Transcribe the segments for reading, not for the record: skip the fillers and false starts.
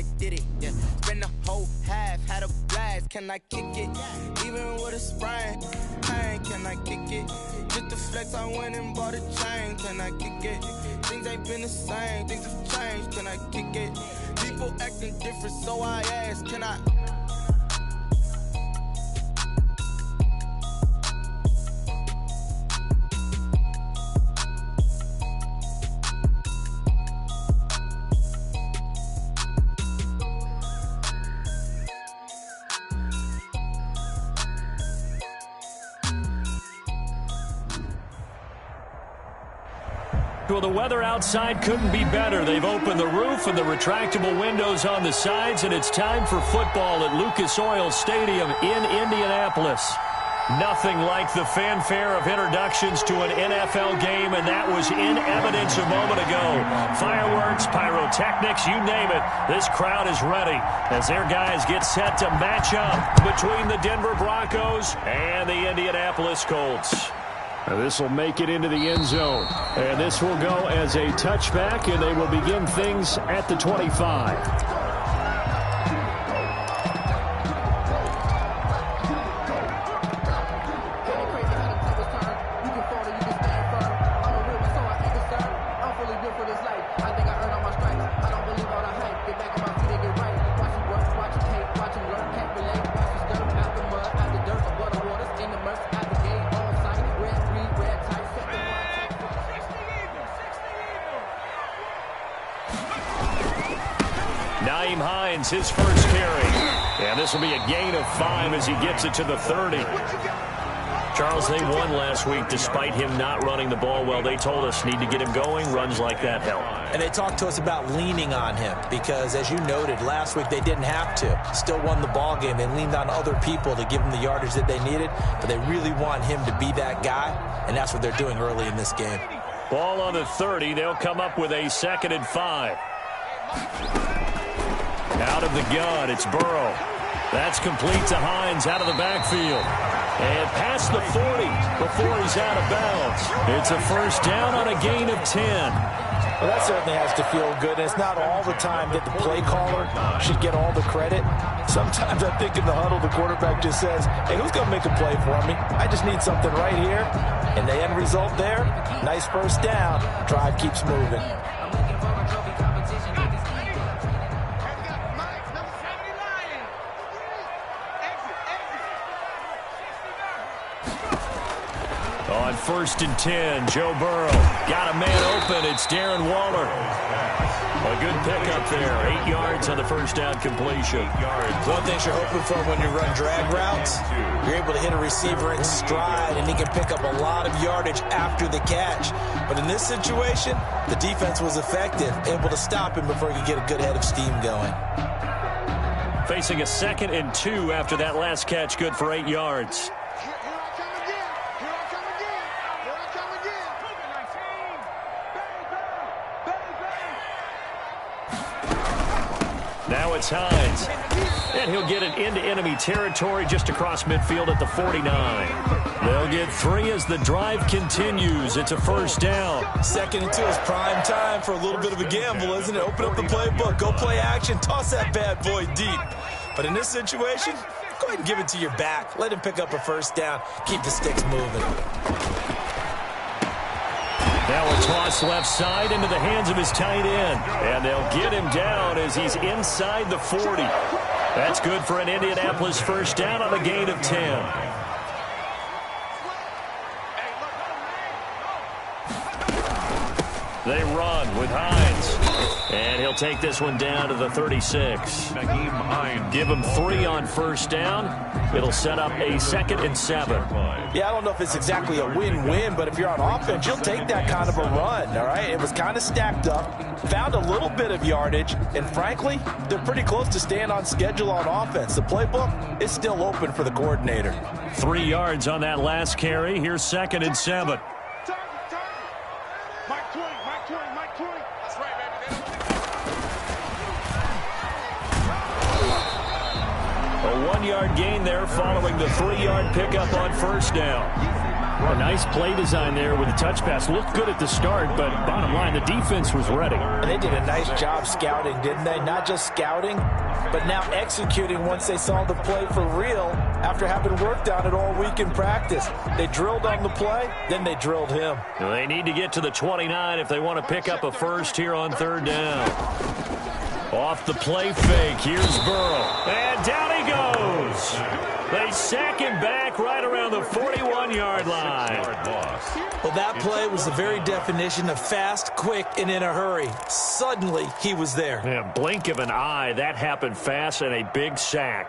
I did it, yeah. Spend the whole half, had a blast, can I kick it? Even with a sprain, pain, can I kick it? Just the flex, I went and bought a chain, can I kick it? Things ain't been the same, things have changed, can I kick it? People acting different, so I ask, can I? Well, the weather outside couldn't be better. They've opened the roof and the retractable windows on the sides, and it's time for football at Lucas Oil Stadium in Indianapolis. Nothing like the fanfare of introductions to an NFL game, and that was in evidence a moment ago. Fireworks, pyrotechnics, you name it. This crowd is ready as their guys get set to match up between the Denver Broncos and the Indianapolis Colts. This will make it into the end zone. And this will go as a touchback, and they will begin things at the 25. His first carry. And this will be a gain of 5 as he gets it to the 30. Charles, they won last week despite him not running the ball well. They told us need to get him going. Runs like that help. And they talked to us about leaning on him because, as you noted, last week they didn't have to. Still won the ball game. They leaned on other people to give them the yardage that they needed, but they really want him to be that guy, and that's what they're doing early in this game. Ball on the 30. They'll come up with a 2nd and 5. Out of the gun, it's Burrow. That's complete to Hines out of the backfield. And past the 40 before he's out of bounds. It's a first down on a gain of 10. Well, that certainly has to feel good. And it's not all the time that the play caller should get all the credit. Sometimes I think in the huddle, the quarterback just says, hey, who's going to make a play for me? I just need something right here. And the end result there, nice first down. Drive keeps moving. On 1st and 10, Joe Burrow got a man open. It's Darren Waller. A good pickup there. 8 yards on the first down completion. One thing you're hoping for when you run drag routes, you're able to hit a receiver in stride, and he can pick up a lot of yardage after the catch. But in this situation, the defense was effective, able to stop him before he could get a good head of steam going. Facing a 2nd and 2 after that last catch, good for 8 yards. Now it's Hines. And he'll get it into enemy territory just across midfield at the 49. They'll get 3 as the drive continues. It's a first down. 2nd and 2 is prime time for a little bit of a gamble, isn't it? Open up the playbook. Go play action. Toss that bad boy deep. But in this situation, go ahead and give it to your back. Let him pick up a first down. Keep the sticks moving. Now a toss left side into the hands of his tight end. And they'll get him down as he's inside the 40. That's good for an Indianapolis first down on a gain of 10. They run with Hines. And he'll take this one down to the 36. Give him 3 on first down. It'll set up a 2nd and 7. Yeah, I don't know if it's exactly a win-win, but if you're on offense, you'll take that kind of a run, all right? It was kind of stacked up, found a little bit of yardage, and frankly, they're pretty close to staying on schedule on offense. The playbook is still open for the coordinator. 3 yards on that last carry. Here's 2nd and 7. A 1-yard gain there following the 3-yard pickup on first down. A nice play design there with the touch pass. Looked good at the start, but bottom line, the defense was ready. And they did a nice job scouting, didn't they? Not just scouting, but now executing once they saw the play for real after having worked on it all week in practice. They drilled on the play, then they drilled him. They need to get to the 29 if they want to pick up a first here on third down. Off the play fake, here's Burrow. And down he goes. They sack him back right around the 41-yard line. Well, that play was the very definition of fast, quick, and in a hurry. Suddenly, he was there. Yeah, blink of an eye, that happened fast and a big sack.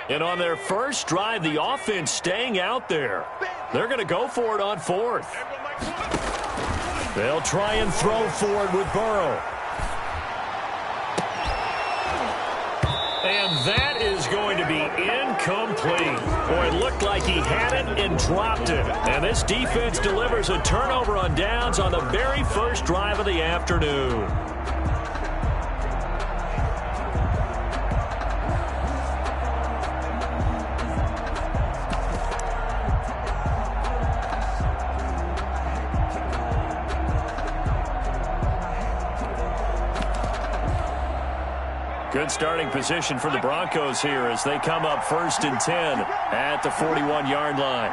And on their first drive, the offense staying out there. They're going to go for it on fourth. They'll try and throw for it with Burrow. And that is going to be incomplete. Boy, it looked like he had it and dropped it. And this defense delivers a turnover on downs on the very first drive of the afternoon. Good starting position for the Broncos here as they come up 1st and 10 at the 41-yard line.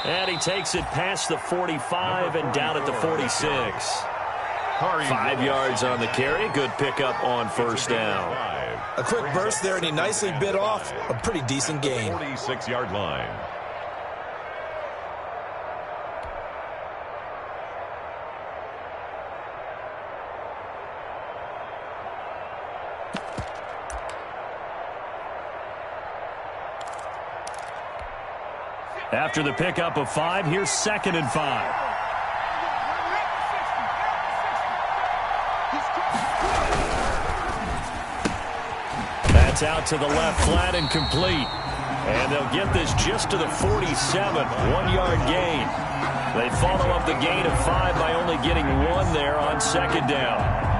And he takes it past the 45 and down at the 46. 5 yards on the carry. Good pickup on first down. A quick burst there, and he nicely bit off a pretty decent gain. 46-yard line. After the pickup of 5, here's 2nd and 5. That's out to the left, flat and complete. And they'll get this just to the 47, 1-yard gain. They follow up the gain of 5 by only getting 1 there on 2nd down.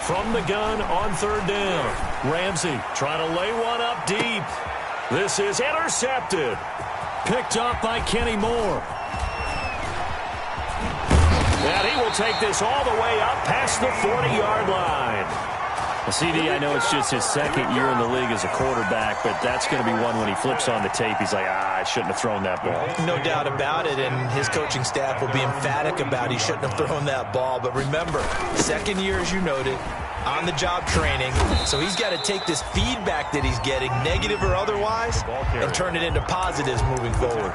From the gun on 3rd down. Ramsey trying to lay one up deep. This is intercepted. Picked up by Kenny Moore. And he will take this all the way up past the 40-yard line. Well, CD, I know it's just his 2nd year in the league as a quarterback, but that's going to be one when he flips on the tape. He's like, I shouldn't have thrown that ball. No doubt about it, and his coaching staff will be emphatic about he shouldn't have thrown that ball. But remember, 2nd year, as you noted, on-the-job training, so he's got to take this feedback that he's getting, negative or otherwise, and turn it into positives moving forward.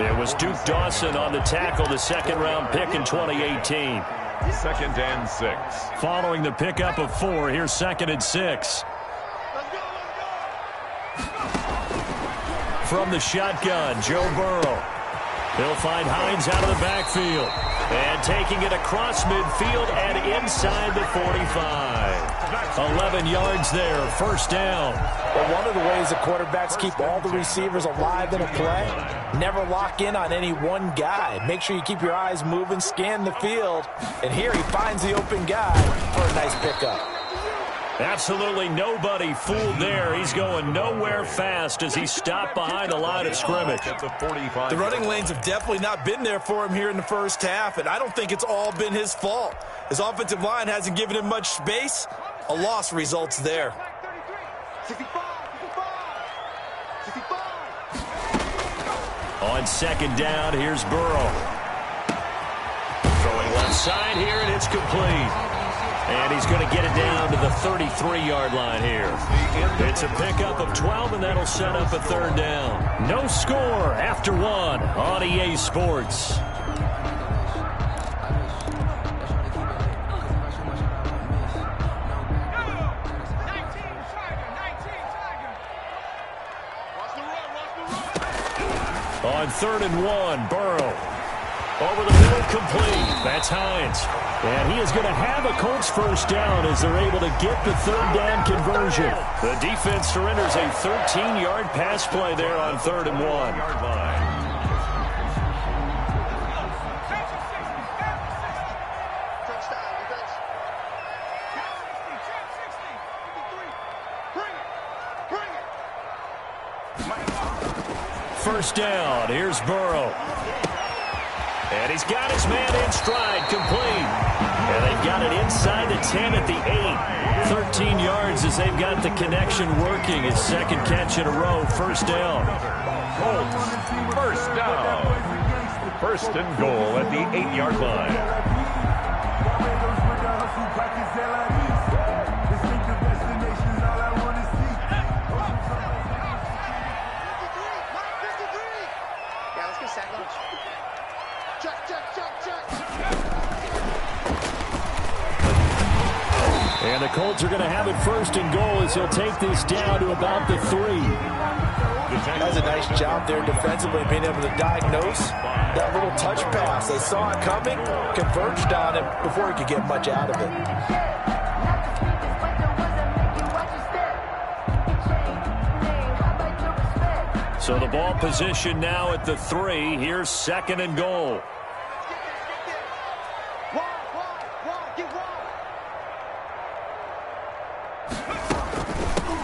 It was Duke Dawson on the tackle, the 2nd-round pick in 2018. 2nd and 6. Following the pickup of 4, here's 2nd and 6. From the shotgun, Joe Burrow. He'll find Hines out of the backfield. And taking it across midfield and inside the 45. 11 yards there, 1st down. Well, one of the ways the quarterbacks keep all the receivers alive in a play, never lock in on any one guy. Make sure you keep your eyes moving, scan the field. And here he finds the open guy for a nice pickup. Absolutely nobody fooled there. He's going nowhere fast as he stopped behind the line of scrimmage. The running lanes have definitely not been there for him here in the first half, and I don't think it's all been his fault. His offensive line hasn't given him much space. A loss results there. On 2nd down, here's Burrow. Throwing left side here, and it's complete. And he's going to get it down to the 33-yard line here. It's a pickup of 12, and that'll set up a third down. No score after one on EA Sports. On 3rd and 1, Burrow. Over the middle, complete. That's Hines. And he is going to have a Colts first down as they're able to get the third down conversion. The defense surrenders a 13-yard pass play there on 3rd and 1. First down, here's Burrow. And he's got his man in stride, complete. And they've got it inside the 10 at the 8. 13 yards as they've got the connection working. His second catch in a row, first down. Colts, first down. First and goal at the 8-yard line. And the Colts are going to have it first and goal as he'll take this down to about the 3. That's a nice job there defensively, being able to diagnose that little touch pass. They saw it coming, converged on it before he could get much out of it. So the ball position now at the 3. Here's 2nd and goal.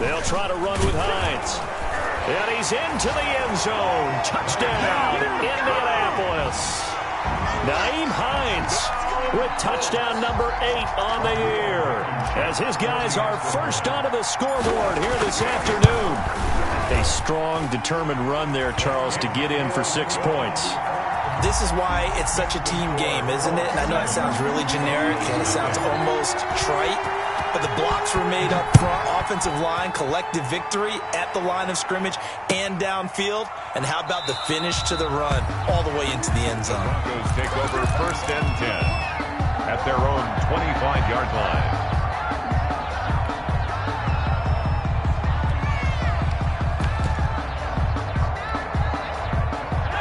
They'll try to run with Hines. And he's into the end zone. Touchdown, Indianapolis. Nyheim Hines with touchdown number 8 on the year. As his guys are first onto the scoreboard here this afternoon. A strong, determined run there, Charles, to get in for 6 points. This is why it's such a team game, isn't it? And I know that sounds really generic and it sounds almost trite, but the blocks were made up front, offensive line, collective victory at the line of scrimmage and downfield. And how about the finish to the run all the way into the end zone? Broncos take over first and 10 at their own 25-yard line.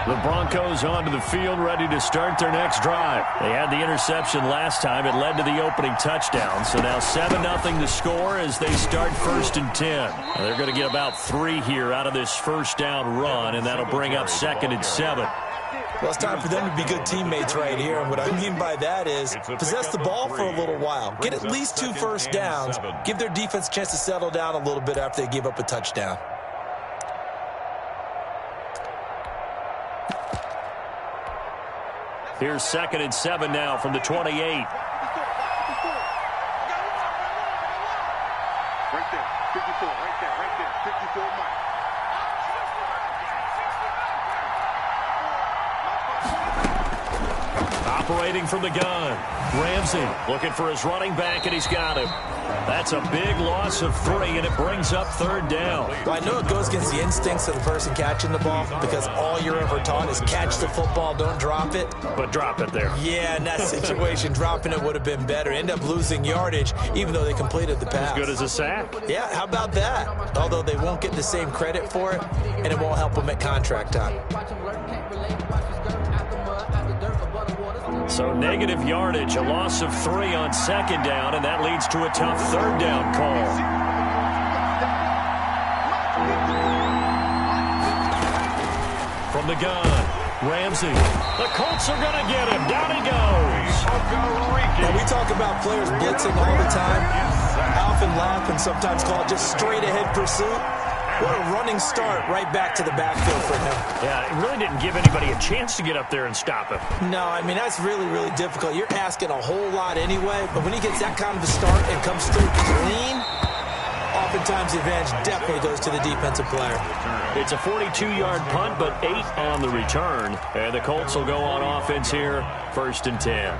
The Broncos onto the field, ready to start their next drive. They had the interception last time. It led to the opening touchdown. So now 7-0 to score as they start first and 10. Now they're going to get about 3 here out of this first down run, and that'll bring up 2nd and 7. Well, it's time for them to be good teammates right here. And what I mean by that is possess the ball for a little while. Get at least 2 first downs. Give their defense a chance to settle down a little bit after they give up a touchdown. Here's 2nd and 7 now from the 28. Right there, 54, right there, 54 Mike. Operating from the gun. Ramsey looking for his running back, and he's got him. That's a big loss of 3, and it brings up 3rd down. Well, I know it goes against the instincts of the person catching the ball because all you're ever taught is catch the football, don't drop it. But drop it there. Yeah, in that situation, dropping it would have been better. End up losing yardage, even though they completed the pass. As good as a sack. Yeah, how about that? Although they won't get the same credit for it, and it won't help them at contract time. So negative yardage, a loss of 3 on 2nd down, and that leads to a tough 3rd down call. From the gun, Ramsey. The Colts are going to get him. Down he goes. Now, we talk about players blitzing all the time. I often laugh and sometimes call it just straight-ahead pursuit. What a running start right back to the backfield for him. Yeah, it really didn't give anybody a chance to get up there and stop him. No, I mean, that's really, really difficult. You're asking a whole lot anyway, but when he gets that kind of a start and comes through clean, oftentimes the advantage definitely goes to the defensive player. It's a 42-yard punt, but 8 on the return. And the Colts will go on offense here, 1st and 10.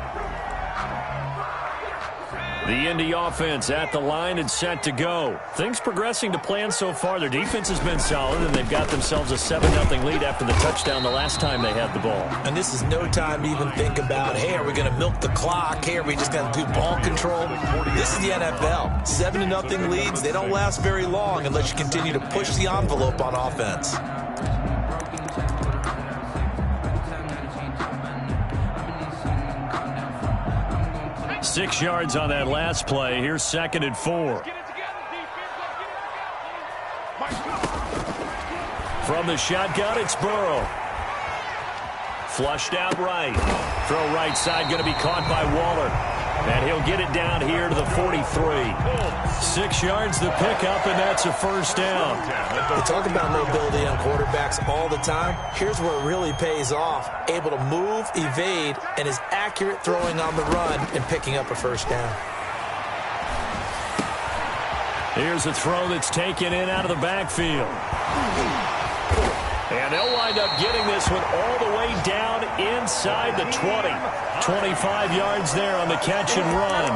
The Indy offense at the line and set to go. Things progressing to plan so far. Their defense has been solid, and they've got themselves a 7-0 lead after the touchdown the last time they had the ball. And this is no time to even think about, hey, are we going to milk the clock? Hey, are we just going to do ball control? This is the NFL. 7-0 leads, they don't last very long unless you continue to push the envelope on offense. 6 yards on that last play. Here's 2nd and 4. From the shotgun, it's Burrow. Flushed out right. Throw right side, going to be caught by Waller. And he'll get it down here to the 43. 6 yards the pickup, and that's a first down. We talk about mobility on quarterbacks all the time. Here's where it really pays off. Able to move, evade, and is accurate throwing on the run and picking up a first down. Here's a throw that's taken in out of the backfield. And they'll wind up getting this one all the way down inside the 20. 25 yards there on the catch and run.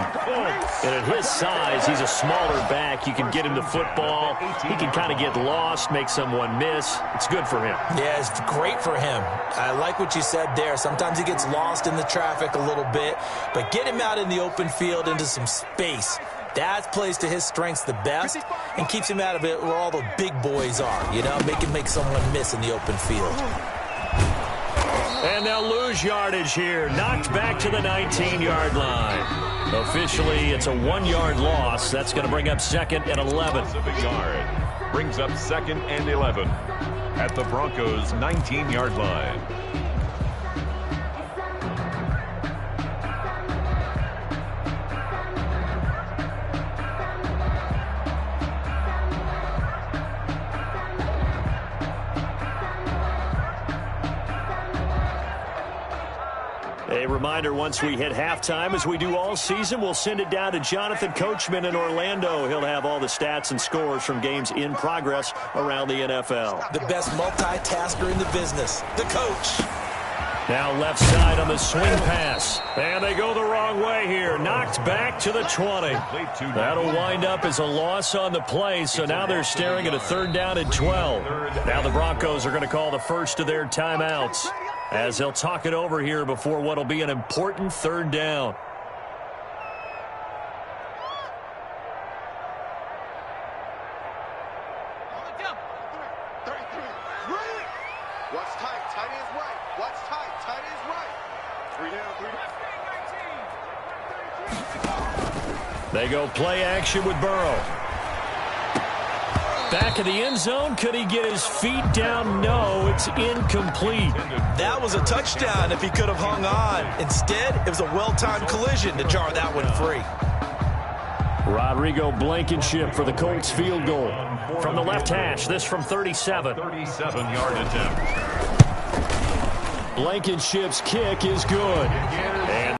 And at his size, he's a smaller back. You can get him the football. He can kind of get lost, make someone miss. It's good for him. Yeah, it's great for him. I like what you said there. Sometimes he gets lost in the traffic a little bit. But get him out in the open field into some space. That plays to his strengths the best and keeps him out of it where all the big boys are, you know, make someone miss in the open field. And they'll lose yardage here. Knocked back to the 19-yard line. Officially, it's a 1-yard loss. That's going to bring up 2nd and 11. Brings up 2nd and 11 at the Broncos' 19-yard line. A reminder, once we hit halftime, as we do all season, we'll send it down to Jonathan Coachman in Orlando. He'll have all the stats and scores from games in progress around the NFL. The best multitasker in the business, the coach. Now left side on the swing pass. And they go the wrong way here. Knocked back to the 20. That'll wind up as a loss on the play, so now they're staring at a 3rd down and 12. Now the Broncos are going to call the first of their timeouts, as they'll talk it over here before what will be an important 3rd down. Watch tight, tight ends right. Watch tight, tight ends right. 3 down, 3 down. They go play action with Burrow. Back of the end zone. Could he get his feet down? No, it's incomplete. That was a touchdown if he could have hung on. Instead, it was a well-timed collision to jar that one free. Rodrigo Blankenship for the Colts field goal. From the left hash, this from 37. 37-yard attempt. Blankenship's kick is good. And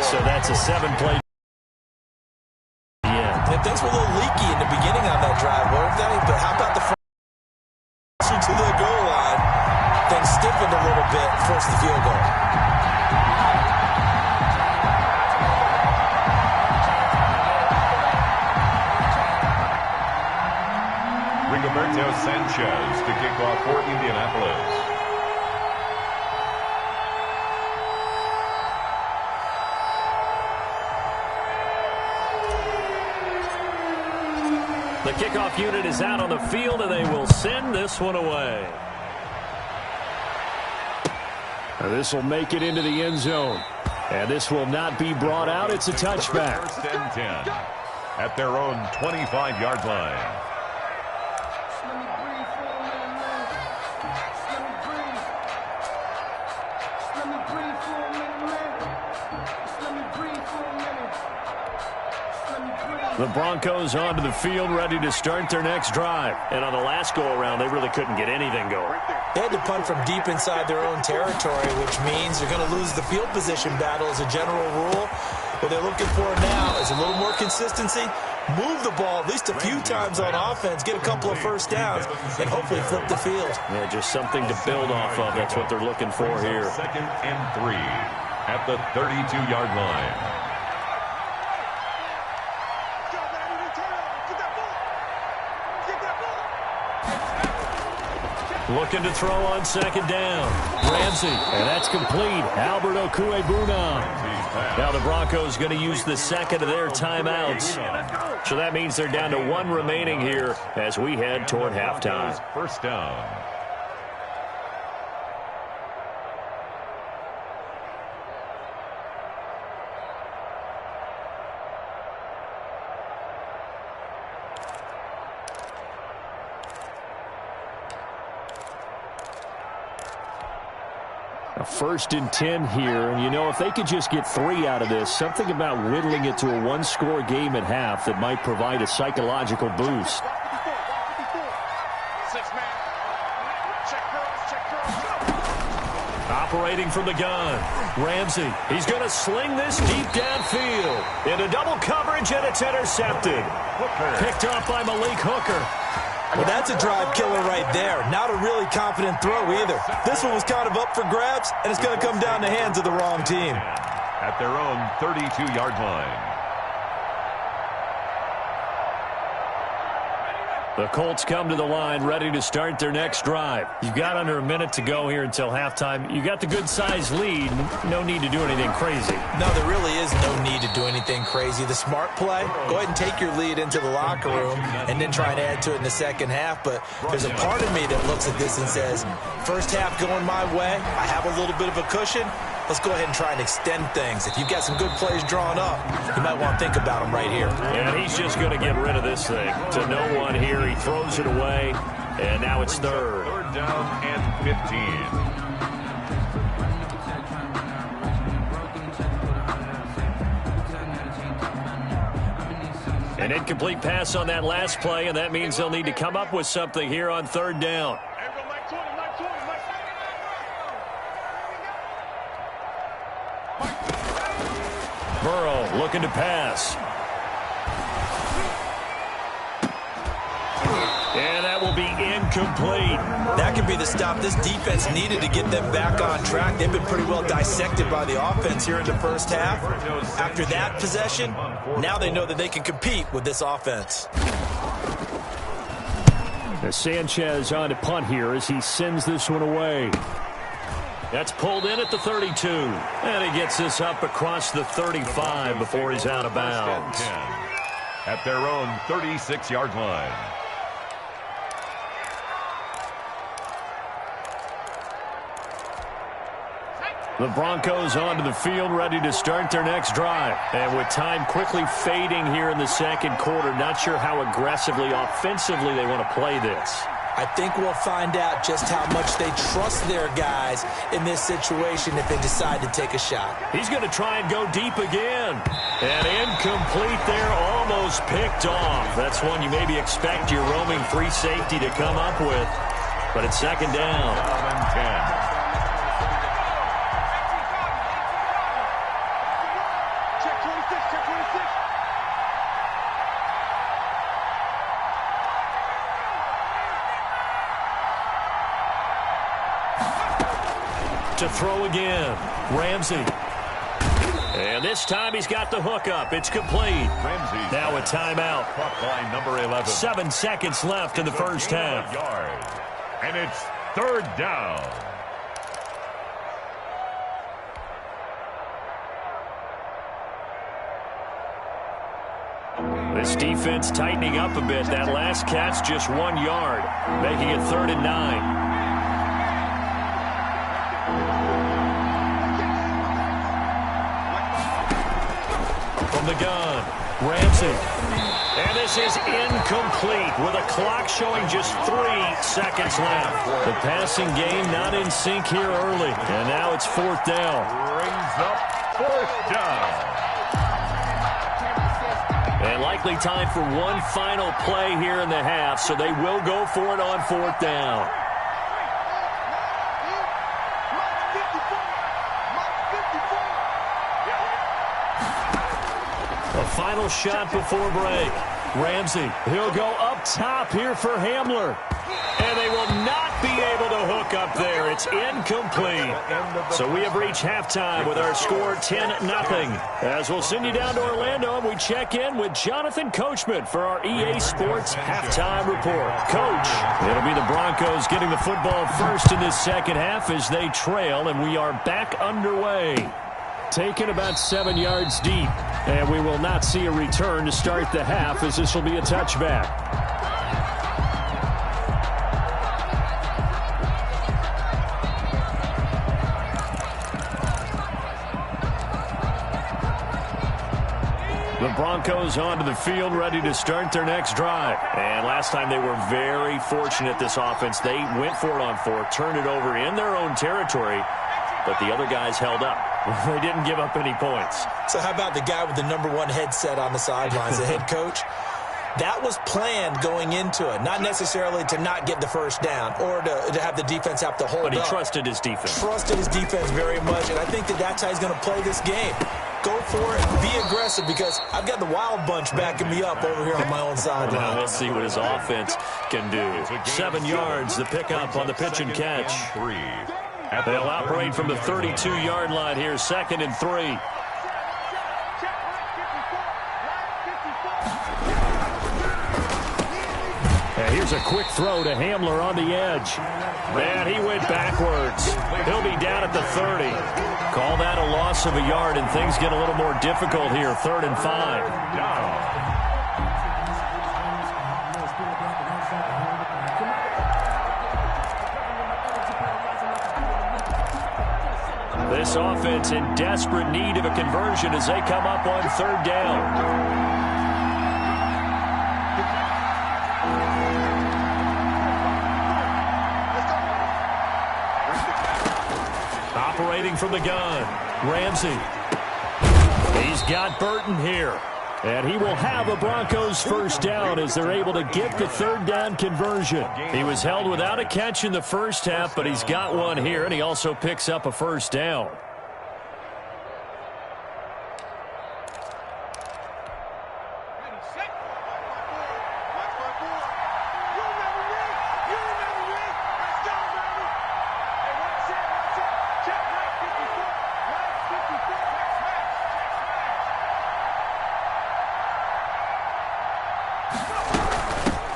so that's a 7-play. And things were a little leaky in the beginning on that drive, weren't they? But how about the front to the goal line? Things stiffened a little bit, forced the field goal. Rigoberto Sanchez to kick off for Indianapolis. The kickoff unit is out on the field, and they will send this one away. This will make it into the end zone. And this will not be brought out. It's a touchback. 1st and 10 at their own 25-yard line. The Broncos onto the field, ready to start their next drive. And on the last go-around, they really couldn't get anything going. They had to punt from deep inside their own territory, which means they're going to lose the field position battle as a general rule. What they're looking for now is a little more consistency, move the ball at least a few times on offense, get a couple of first downs, and hopefully flip the field. Yeah, just something to build off of. That's what they're looking for here. 2nd and 3. at the 32-yard line. Looking to throw on second down. Ramsey, and that's complete. Albert Okwuegbunam. Now the Broncos going to use the second of their timeouts. So that means they're down to one remaining here as we head toward halftime. First down. A 1st and 10 here, and you know, if they could just get 3 out of this, something about whittling it to a one-score game at half that might provide a psychological boost. Operating from the gun, Ramsey. He's going to sling this deep downfield. Into double coverage, and it's intercepted. Picked off by Malik Hooker. Well, that's a drive killer right there. Not a really confident throw either. This one was kind of up for grabs, and it's going to come down the hands of the wrong team. At their own 32-yard line. The Colts come to the line ready to start their next drive. You've got under a minute to go here until halftime. You got the good-sized lead. No need to do anything crazy. No, there really is no need to do anything crazy. The smart play, go ahead and take your lead into the locker room and then try and add to it in the second half. But there's a part of me that looks at this and says, first half going my way, I have a little bit of a cushion. Let's go ahead and try and extend things. If you've got some good plays drawn up, you might want to think about them right here. And he's just going to get rid of this thing. To no one here, he throws it away, and now it's third. Third down and 15. An incomplete pass on that last play, and that means they'll need to come up with something here on third down. Burrow looking to pass. And that will be incomplete. That could be the stop this defense needed to get them back on track. They've been pretty well dissected by the offense here in the first half. After that possession, now they know that they can compete with this offense. As Sanchez on to punt here as he sends this one away. That's pulled in at the 32. And he gets this up across the 35 before he's out of bounds. At their own 36-yard line. The Broncos onto the field ready to start their next drive. And with time quickly fading here in the second quarter, not sure how aggressively, offensively they want to play this. I think we'll find out just how much they trust their guys in this situation if they decide to take a shot. He's going to try and go deep again. And incomplete there, almost picked off. That's one you maybe expect your roaming free safety to come up with. But it's second down. 10. To throw again, Ramsey. And this time he's got the hook up. It's complete. Ramsey's now a timeout. Clock line number 11. 7 seconds left in the first half. And it's third down. This defense tightening up a bit. That last catch just 1 yard, making it 3rd and 9. From the gun, Ramsey. And this is incomplete with a clock showing just 3 seconds left. The passing game not in sync here early. And now it's 4th down. Brings up 4th down. And likely time for one final play here in the half, so they will go for it on 4th down. A final shot before break. Ramsey, he'll go up top here for Hamler. And they will not be able to hook look up there. It's incomplete. So we have reached halftime with our score 10-0. As we'll send you down to Orlando, and we check in with Jonathan Coachman for our EA Sports Halftime Report. Coach, it'll be the Broncos getting the football first in this second half as they trail, and we are back underway. Taken about 7 yards deep, and we will not see a return to start the half as this will be a touchback. The Broncos onto the field, ready to start their next drive. And last time they were very fortunate, this offense. They went for it on fourth, turned it over in their own territory, but the other guys held up. They didn't give up any points. So how about the guy with the #1 headset on the sidelines, the head coach? That was planned going into it, not necessarily to not get the first down or to have the defense have to hold up. But he trusted his defense. Trusted his defense very much, and I think that's how he's going to play this game. Go for it, be aggressive, because I've got the wild bunch backing me up over here on my own sideline. Well, we'll see what his offense can do. 7 yards, the pickup on the pitch and catch. They'll operate from the 32-yard line here, 2nd and 3. And here's a quick throw to Hamler on the edge. Man, he went backwards. He'll be down at the 30. Call that a loss of a yard, and things get a little more difficult here, 3rd and 5. This offense in desperate need of a conversion as they come up on 3rd down. Operating from the gun, Ramsey. He's got Burton here. And he will have a Broncos first down as they're able to get the 3rd down conversion. He was held without a catch in the first half, but he's got one here, and he also picks up a first down.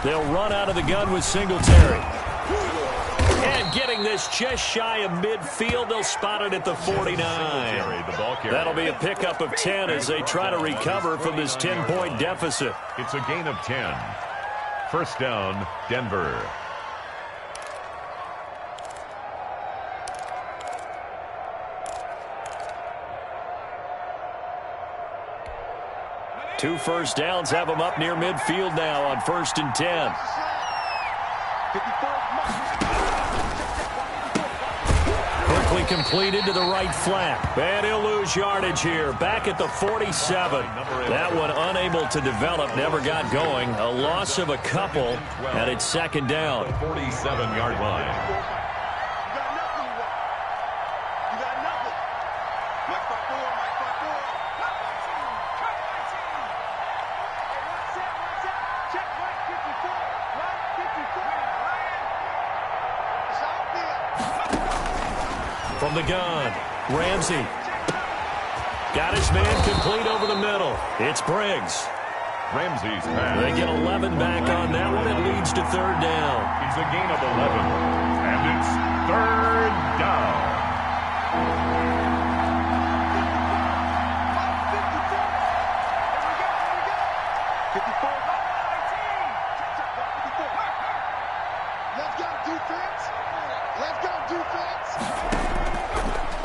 They'll run out of the gun with Singletary. And getting this just shy of midfield, they'll spot it at the 49. That'll be a pickup of 10 as they try to recover from this 10-point deficit. It's a gain of 10. First down, Denver. Two first downs have them up near midfield now on 1st and 10. Quickly completed to the right flat. And he'll lose yardage here. Back at the 47. That one unable to develop, never got going. A loss of a couple, and it's 2nd down. 47-yard line. From the gun, Ramsey. Got his man complete over the middle. It's Briggs. Ramsey's pass. They get 11 back on that one. It leads to 3rd down. It's a gain of 11. And it's 3rd down.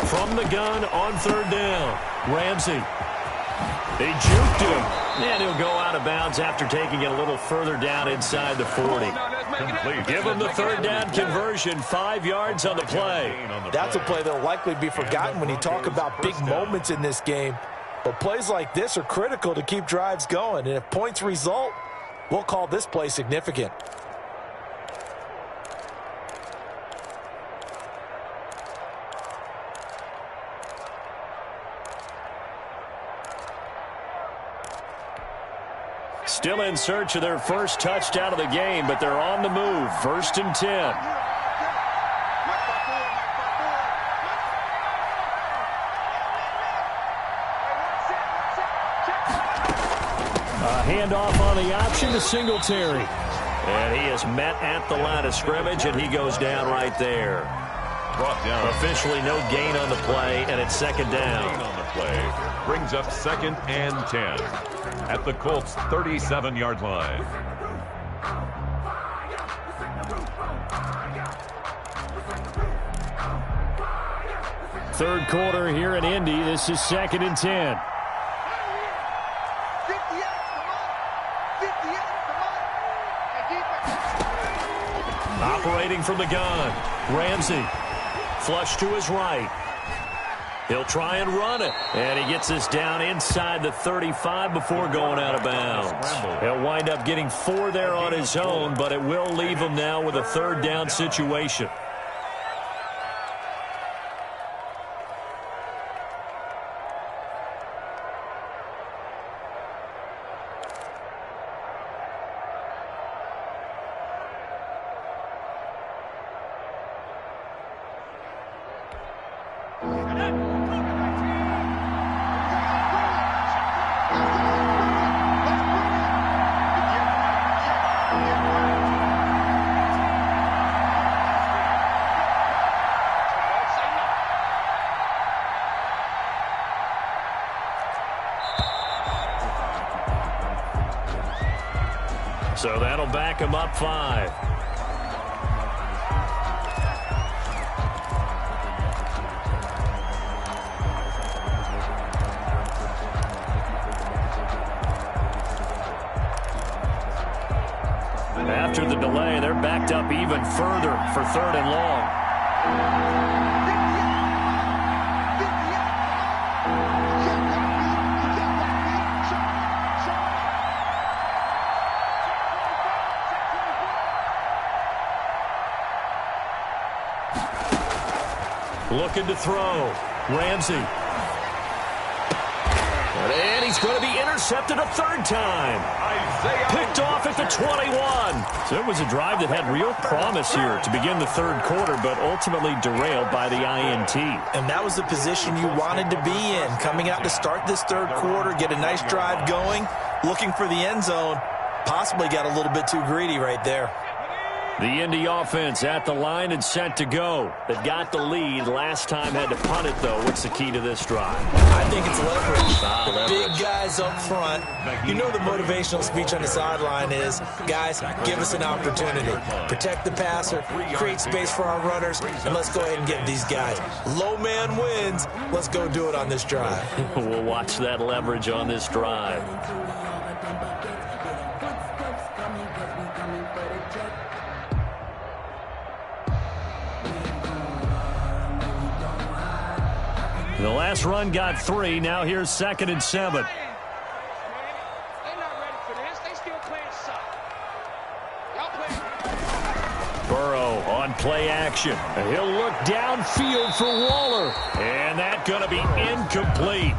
From the gun on 3rd down, Ramsey. They juked him, and he'll go out of bounds after taking it a little further down inside the 40. Give him the 3rd down conversion, 5 yards on the play. That's a play that will likely be forgotten when you talk about big moments in this game. But plays like this are critical to keep drives going, and if points result, we'll call this play significant. Still in search of their first touchdown of the game, but they're on the move. 1st and 10. handoff on the option to Singletary. And he is met at the line of scrimmage, and he goes down right there. Brought down. Officially no gain on the play, and it's second down. On the play brings up 2nd and 10 at the Colts' 37-yard line. Third quarter here in Indy. This is 2nd and 10. Operating from the gun, Ramsey. Flush to his right. He'll try and run it. And he gets this down inside the 35 before going out of bounds. He'll wind up getting 4 there on his own, but it will leave him now with a 3rd down situation. So that'll back him up 5. After the delay, they're backed up even further for 3rd and long. Looking to throw. Ramsey. And he's going to be intercepted a 3rd time. Picked off at the 21. So it was a drive that had real promise here to begin the 3rd quarter, but ultimately derailed by the INT. And that was the position you wanted to be in. Coming out to start this 3rd quarter, get a nice drive going, looking for the end zone. Possibly got a little bit too greedy right there. The Indy offense at the line and set to go. They've got the lead. Last time had to punt it, though. What's the key to this drive? I think it's leverage. Big guys up front. You know the motivational speech on the sideline is, guys, give us an opportunity. Protect the passer, create space for our runners, and let's go ahead and get these guys. Low man wins. Let's go do it on this drive. We'll watch that leverage on this drive. The last run got 3. Now here's 2nd and 7. They're not ready for this. They still playing soft. Y'all play. Burrow on play action. He'll look downfield for Waller. And that's going to be incomplete.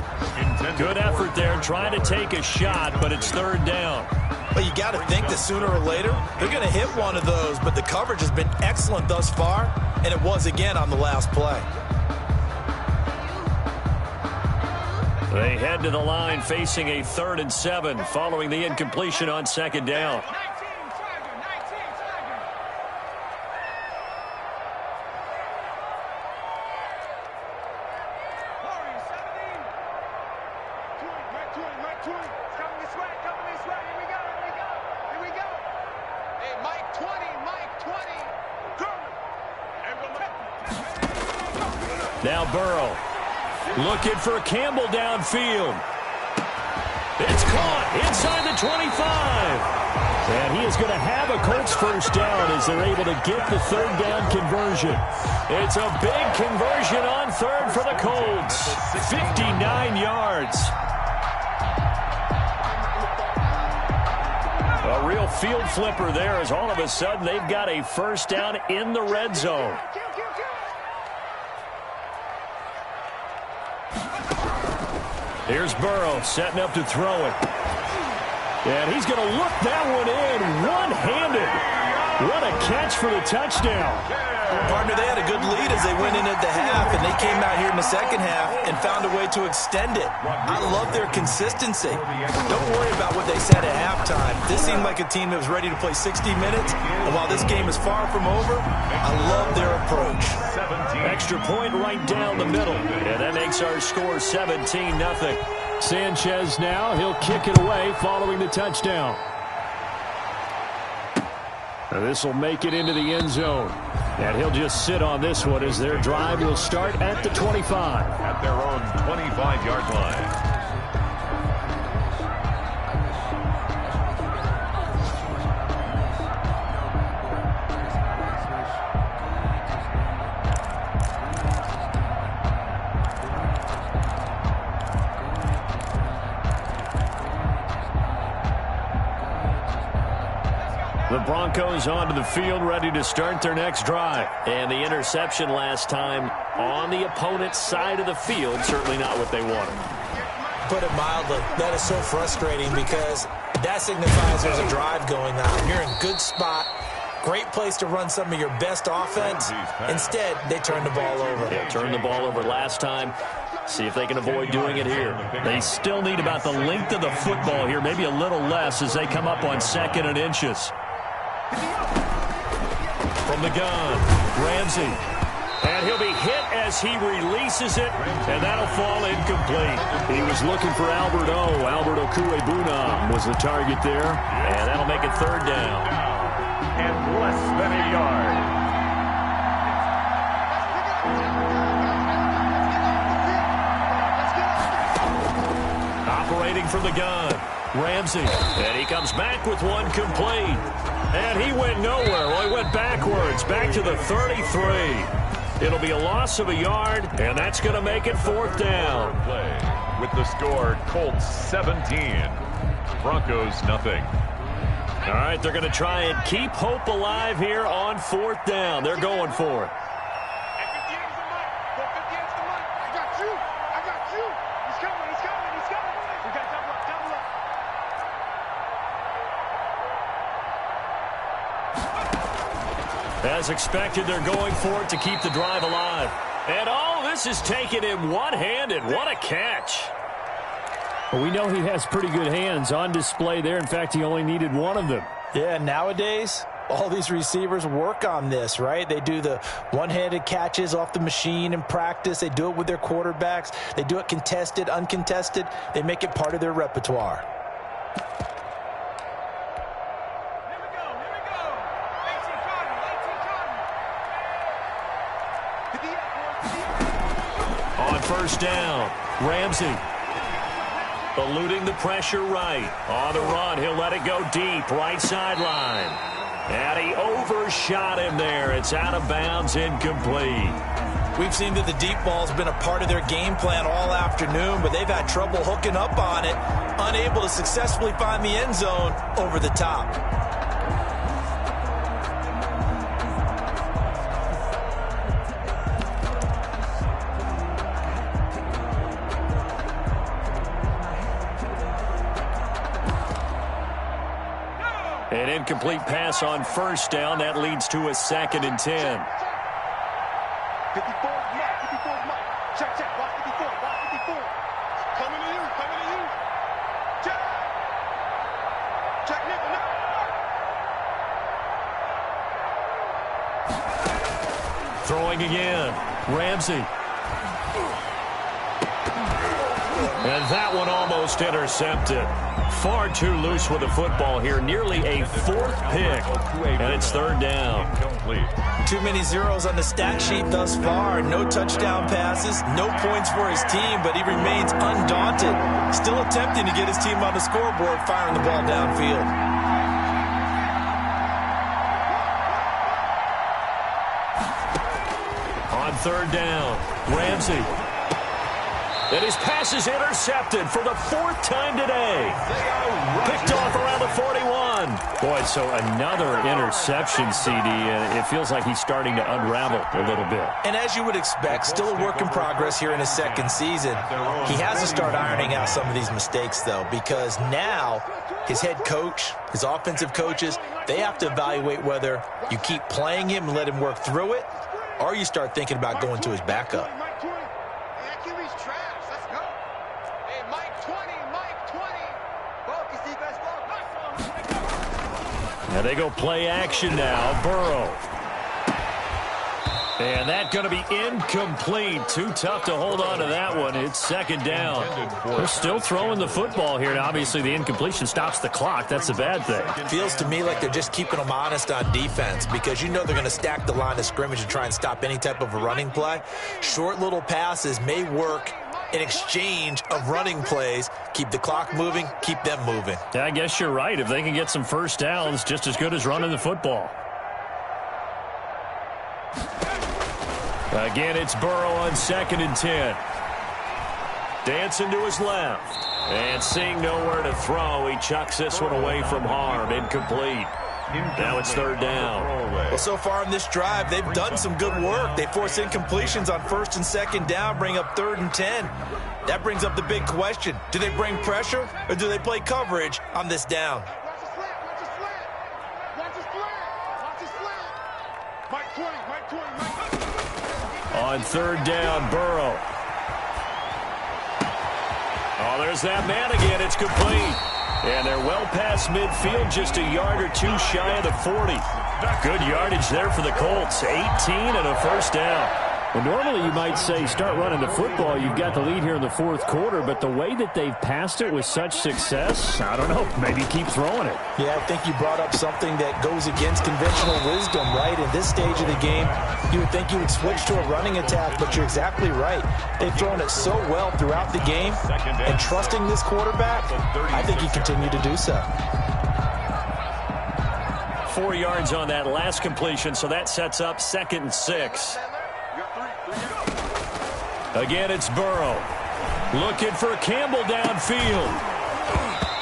Good effort there trying to take a shot, but it's 3rd down. But you got to think that sooner or later, they're going to hit one of those. But the coverage has been excellent thus far, and it was again on the last play. They head to the line facing a 3rd and 7 following the incompletion on 2nd down. Now Burrow looking for Campbell downfield. It's caught inside the 25. And he is going to have a Colts 1st down as they're able to get the 3rd down conversion. It's a big conversion on 3rd for the Colts. 59 yards. A real field flipper there as all of a sudden they've got a 1st down in the red zone. Here's Burrow setting up to throw it. And he's going to look that one in one-handed. What a catch for the touchdown. Partner, they had a good lead as they went in at the half, and they came out here in the second half and found a way to extend it. I love their consistency. Don't worry about what they said at halftime. This seemed like a team that was ready to play 60 minutes, and while this game is far from over, I love their approach. Extra point right down the middle, and that makes our score 17-0. Sanchez now, he'll kick it away following the touchdown. This will make it into the end zone. And he'll just sit on this one as their drive will start at the 25. At their own 25-yard line. The Broncos onto the field, ready to start their next drive. And the interception last time on the opponent's side of the field, certainly not what they wanted. Put it mildly, that is so frustrating because that signifies there's a drive going on. You're in a good spot, great place to run some of your best offense. Instead, they turn the ball over. They turned the ball over last time. See if they can avoid doing it here. They still need about the length of the football here, maybe a little less as they come up on 2nd and inches. From the gun, Ramsey. And he'll be hit as he releases it, and that'll fall incomplete. He was looking for Albert Okuebunam was the target there, and that'll make it 3rd down. And less than a yard. Operating from the gun, Ramsey. And he comes back with one complete. And he went nowhere. Well, he went backwards, back to the 33. It'll be a loss of a yard, and that's going to make it 4th down. Play with the score, Colts 17, Broncos nothing. All right, they're going to try and keep hope alive here on 4th down. They're going for it. As expected, they're going for it to keep the drive alive. And all this is taken in one-handed. What a catch. Well, we know he has pretty good hands on display there. In fact, he only needed one of them. Yeah, nowadays, all these receivers work on this, right? They do the one-handed catches off the machine in practice. They do it with their quarterbacks. They do it contested, uncontested. They make it part of their repertoire. On 1st down, Ramsey eluding the pressure right. On the run, he'll let it go deep, right sideline. And he overshot him there. It's out of bounds, incomplete. We've seen that the deep ball's been a part of their game plan all afternoon, but they've had trouble hooking up on it, unable to successfully find the end zone over the top. An incomplete pass on 1st down. That leads to a 2nd and 10. 54 Mike. 54 Mike. Check, check. Watch 54. Watch 54. Coming to you. Coming to you. Check. Check, nickel. Throwing again. Ramsey. And that one almost intercepted. Far too loose with the football here. Nearly a 4th pick. And it's 3rd down. Too many zeros on the stat sheet thus far. No touchdown passes, no points for his team, but he remains undaunted. Still attempting to get his team on the scoreboard, firing the ball downfield. On 3rd down, Ramsey. And his pass is intercepted for the 4th time today. Picked off around the 41. Boy, so another interception, CD, and it feels like he's starting to unravel a little bit. And as you would expect, still a work in progress here in his 2nd season. He has to start ironing out some of these mistakes, though, because now his head coach, his offensive coaches, they have to evaluate whether you keep playing him and let him work through it, or you start thinking about going to his backup. Mike 20. Hey, that QB's trash. Let's go. Hey, Mike 20, Mike 20. Focus, defense, focus. And they go play action now. Burrow. And that's going to be incomplete. Too tough to hold on to that one. It's second down. They're still throwing the football here. Now, obviously, the incompletion stops the clock. That's a bad thing. Feels to me like they're just keeping them honest on defense because you know they're going to stack the line of scrimmage and try and stop any type of a running play. Short little passes may work in exchange of running plays. Keep the clock moving, keep them moving. Yeah, I guess you're right. If they can get some first downs, just as good as running the football. Again, it's Burrow on 2nd and 10. Dancing to his left. And seeing nowhere to throw, he chucks this one away from harm. Incomplete. Now it's 3rd down. Well, so far in this drive, they've done some good work. They force incompletions on 1st and 2nd down, bring up 3rd and 10. That brings up the big question. Do they bring pressure or do they play coverage on this down? Mike 20, Mike 20, Mike 20. On 3rd down, Burrow. Oh, there's that man again. It's complete. And they're well past midfield, just a yard or two shy of the 40. Good yardage there for the Colts. 18 and a first down. Well, normally you might say start running the football. You've got the lead here in the 4th quarter, but the way that they've passed it with such success, I don't know, maybe keep throwing it. Yeah, I think you brought up something that goes against conventional wisdom, right? In this stage of the game, you would think you would switch to a running attack, but you're exactly right. They've thrown it so well throughout the game, and trusting this quarterback, I think he continued to do so. 4 yards on that last completion, so that sets up 2nd and 6. Again, it's Burrow. Looking for Campbell downfield.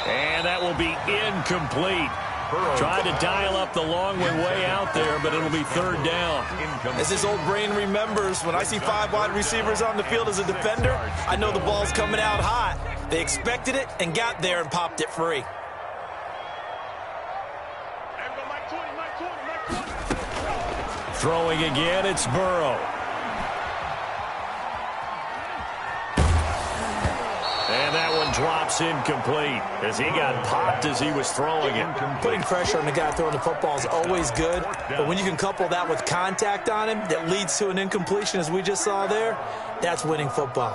And that will be incomplete. Trying to dial up the long way out there, but it'll be 3rd down. As his old brain remembers, when I see 5 wide receivers on the field as a defender, I know the ball's coming out hot. They expected it and got there and popped it free. Throwing again, it's Burrow. And that one drops incomplete as he got popped as he was throwing it. Putting pressure on the guy throwing the football is always good, but when you can couple that with contact on him that leads to an incompletion, as we just saw there, that's winning football.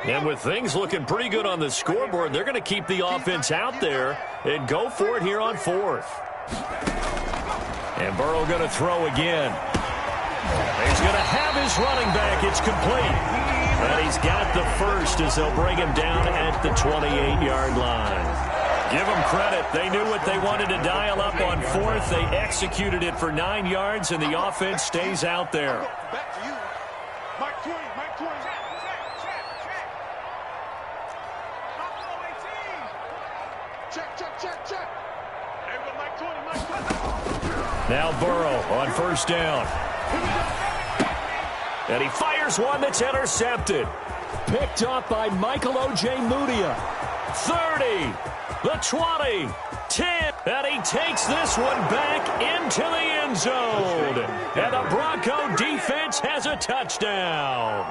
And with things looking pretty good on the scoreboard, they're going to keep the offense out there and go for it here on 4th. And Burrow going to throw again. He's going to have his running back. It's complete. And he's got the first as they'll bring him down at the 28-yard line. Give them credit. They knew what they wanted to dial up on 4th. They executed it for 9 yards, and the offense stays out there. Back to you. Mike 20, Mike 20. Check. Mike 20, Mike 20. Now Burrow on 1st down. And he fires one that's intercepted. Picked up by Michael O.J. Mudia. 30, the 20, 10. And he takes this one back into the end zone. And the Bronco defense has a touchdown.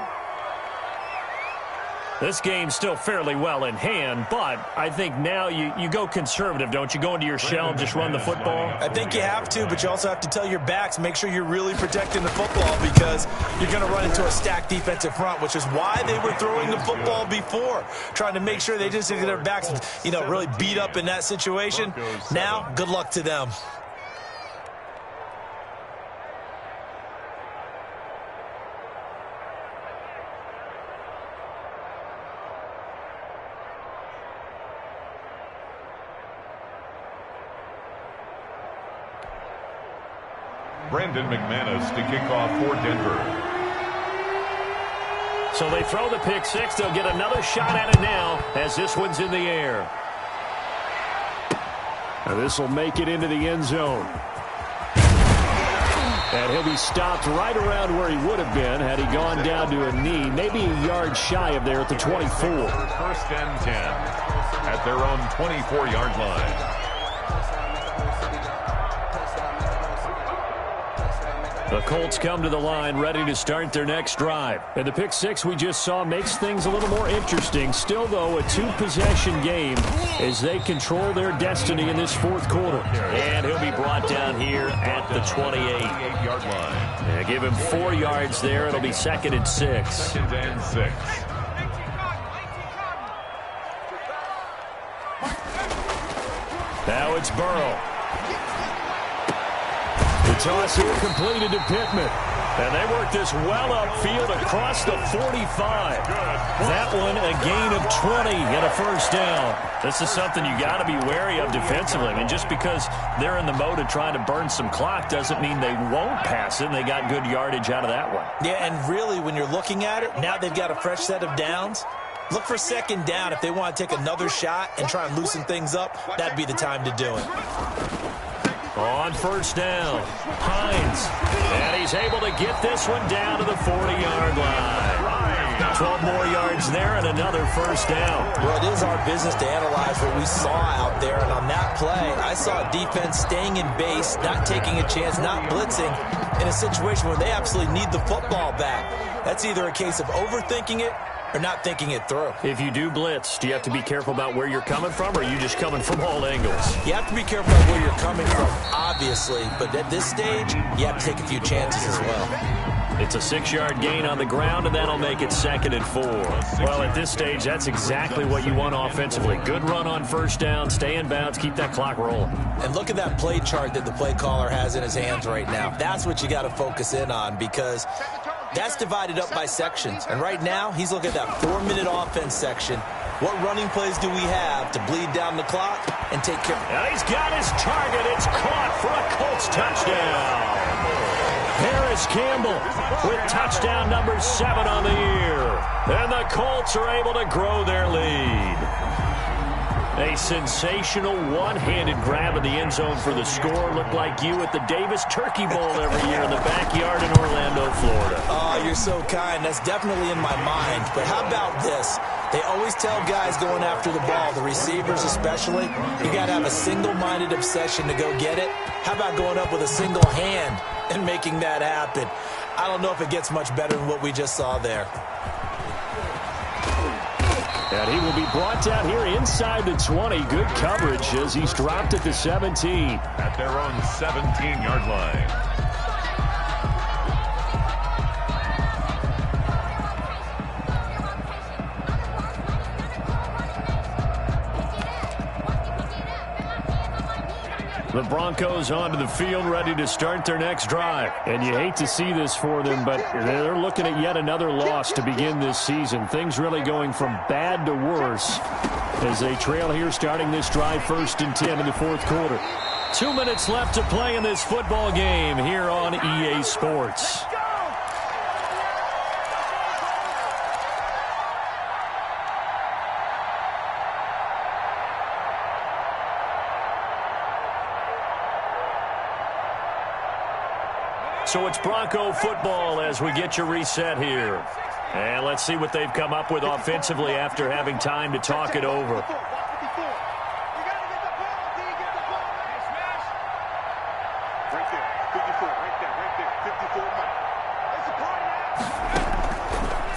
This game's still fairly well in hand, but I think now you go conservative, don't you? Go into your shell and just run the football? I think you have to, but you also have to tell your backs, make sure you're really protecting the football because you're going to run into a stacked defensive front, which is why they were throwing the football before, trying to make sure they just get their backs, really beat up in that situation. Now, good luck to them. Brandon McManus to kick off for Denver. So they throw the pick six. They'll get another shot at it now as this one's in the air. Now this will make it into the end zone. And he'll be stopped right around where he would have been had he gone down to a knee, maybe a yard shy of there at the 24. 1st and 10 at their own 24-yard line. The Colts come to the line ready to start their next drive. And the pick six we just saw makes things a little more interesting. Still, though, a two-possession game as they control their destiny in this fourth quarter. And he'll be brought down here at the 28-yard line. Yeah, give him 4 yards there. It'll be 2nd and 6. 2nd and 6. Now it's Burrow. The toss here completed to Pittman. And they work this well upfield across the 45. That one a gain of 20 and a first down. This is something you got to be wary of defensively. I mean, just because they're in the mode of trying to burn some clock doesn't mean they won't pass it. And they got good yardage out of that one. Yeah, and really, when you're looking at it, now they've got a fresh set of downs. Look for 2nd down. If they want to take another shot and try and loosen things up, that'd be the time to do it. On first down, Hines. And he's able to get this one down to the 40-yard line. 12 more yards there and another first down. Well, it is our business to analyze what we saw out there. And on that play, I saw defense staying in base, not taking a chance, not blitzing in a situation where they absolutely need the football back. That's either a case of overthinking it or not thinking it through. If you do blitz, do you have to be careful about where you're coming from, or are you just coming from all angles? You have to be careful about where you're coming from, obviously, but at this stage, you have to take a few chances as well. It's a 6-yard gain on the ground, and that'll make it 2nd and 4. Well, at this stage, that's exactly what you want offensively. Good run on first down, stay in bounds, keep that clock rolling. And look at that play chart that the play caller has in his hands right now. That's what you got to focus in on, because that's divided up by sections. And right now, he's looking at that 4-minute offense section. What running plays do we have to bleed down the clock and take care? And he's got his target. It's caught for a Colts touchdown. Harris Campbell with touchdown number 7 on the year. And the Colts are able to grow their lead. A sensational one-handed grab in the end zone for the score. Looked like you at the Davis Turkey Bowl every year in the backyard in Orlando, Florida. Oh, you're so kind. That's definitely in my mind. But how about this? They always tell guys going after the ball, the receivers especially, you got to have a single-minded obsession to go get it. How about going up with a single hand and making that happen? I don't know if it gets much better than what we just saw there. And he will be brought down here inside the 20. Good coverage as he's dropped at the 17. At their own 17-yard line. The Broncos onto the field ready to start their next drive. And you hate to see this for them, but they're looking at yet another loss to begin this season. Things really going from bad to worse as they trail here starting this drive 1st and 10 in the fourth quarter. 2 minutes left to play in this football game here on EA Sports. So it's Bronco football as we get your reset here. And let's see what they've come up with offensively after having time to talk it over.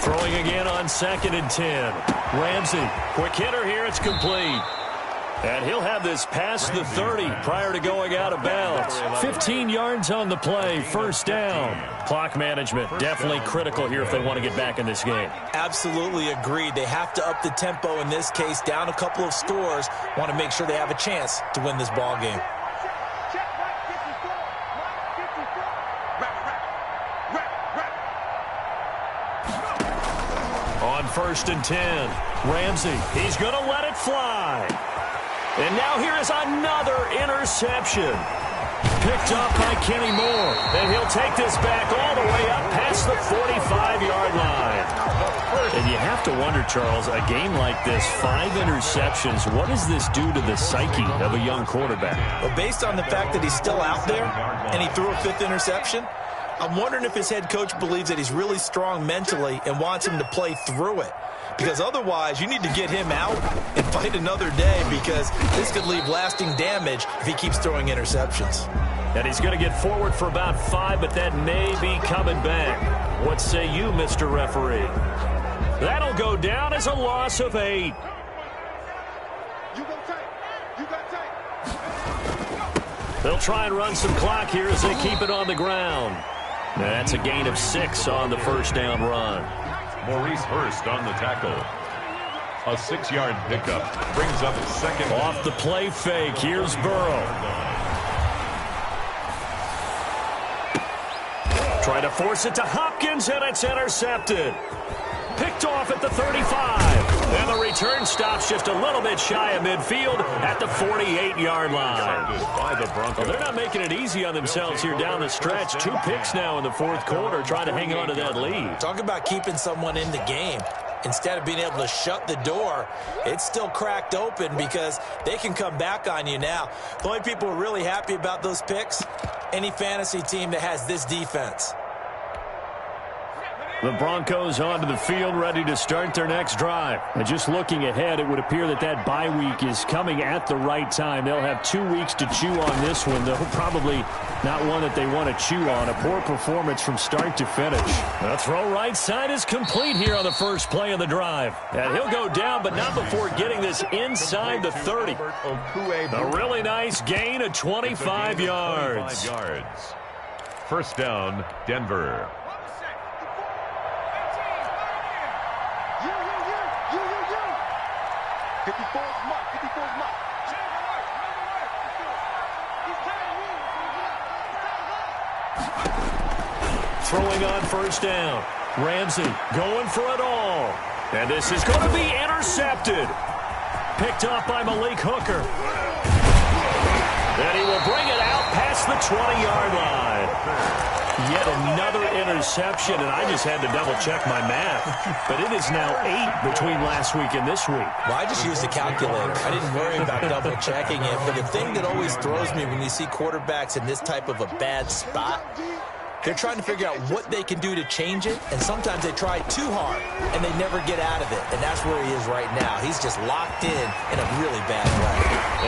Throwing again on 2nd and 10. Ramsey, quick hitter here, it's complete. And he'll have this past the 30 prior to going out of bounds. 15 yards on the play, first down. Clock management definitely critical here if they want to get back in this game. Absolutely agreed. They have to up the tempo in this case, down a couple of scores. Want to make sure they have a chance to win this ball game. On 1st and 10, Ramsey, he's going to let it fly. And now here is another interception. Picked up by Kenny Moore. And he'll take this back all the way up past the 45-yard line. And you have to wonder, Charles, a game like this, 5 interceptions, what does this do to the psyche of a young quarterback? Well, based on the fact that he's still out there and he threw a 5th interception, I'm wondering if his head coach believes that he's really strong mentally and wants him to play through it. Because otherwise, you need to get him out and fight another day, because this could leave lasting damage if he keeps throwing interceptions. And he's going to get forward for about 5, but that may be coming back. What say you, Mr. Referee? That'll go down as a loss of 8. You go tight. You got tight. They'll try and run some clock here as they keep it on the ground. That's a gain of 6 on the first down run. Maurice Hurst on the tackle. A 6-yard pickup brings up second. Off the play fake, here's Burrow. Try to force it to Hopkins, and it's intercepted. Picked off at the 35. And the return stops just a little bit shy of midfield at the 48-yard line. Well, they're not making it easy on themselves here down the stretch. 2 picks now in the fourth quarter, trying to hang on to that lead. Talk about keeping someone in the game. Instead of being able to shut the door, it's still cracked open because they can come back on you now. The only people who are really happy about those picks, any fantasy team that has this defense. The Broncos onto the field, ready to start their next drive. And just looking ahead, it would appear that that bye week is coming at the right time. They'll have 2 weeks to chew on this one, though probably not one that they want to chew on. A poor performance from start to finish. The throw right side is complete here on the first play of the drive. And he'll go down, but not before getting this inside the 30. A really nice gain of 25 yards. First down, Denver. Throwing on first down. Ramsey going for it all. And this is going to be intercepted. Picked up by Malik Hooker. And he will bring it out past the 20-yard line. Yet another interception, and I just had to double-check my math. But it is now 8 between last week and this week. Well, I just used a calculator. I didn't worry about double-checking it. But the thing that always throws me when you see quarterbacks in this type of a bad spot, they're trying to figure out what they can do to change it, and sometimes they try too hard, and they never get out of it. And that's where he is right now. He's just locked in a really bad way.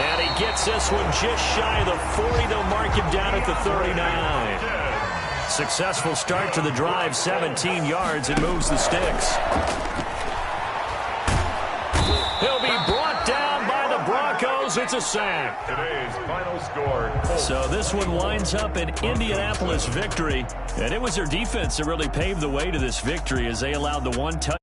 And he gets this one just shy of the 40. They'll mark him down at the 39. Successful start to the drive, 17 yards, and moves the sticks. He'll be brought down by the Broncos. It's a sack. Today's final score. So this one winds up an Indianapolis victory, and it was their defense that really paved the way to this victory as they allowed the one touchdown.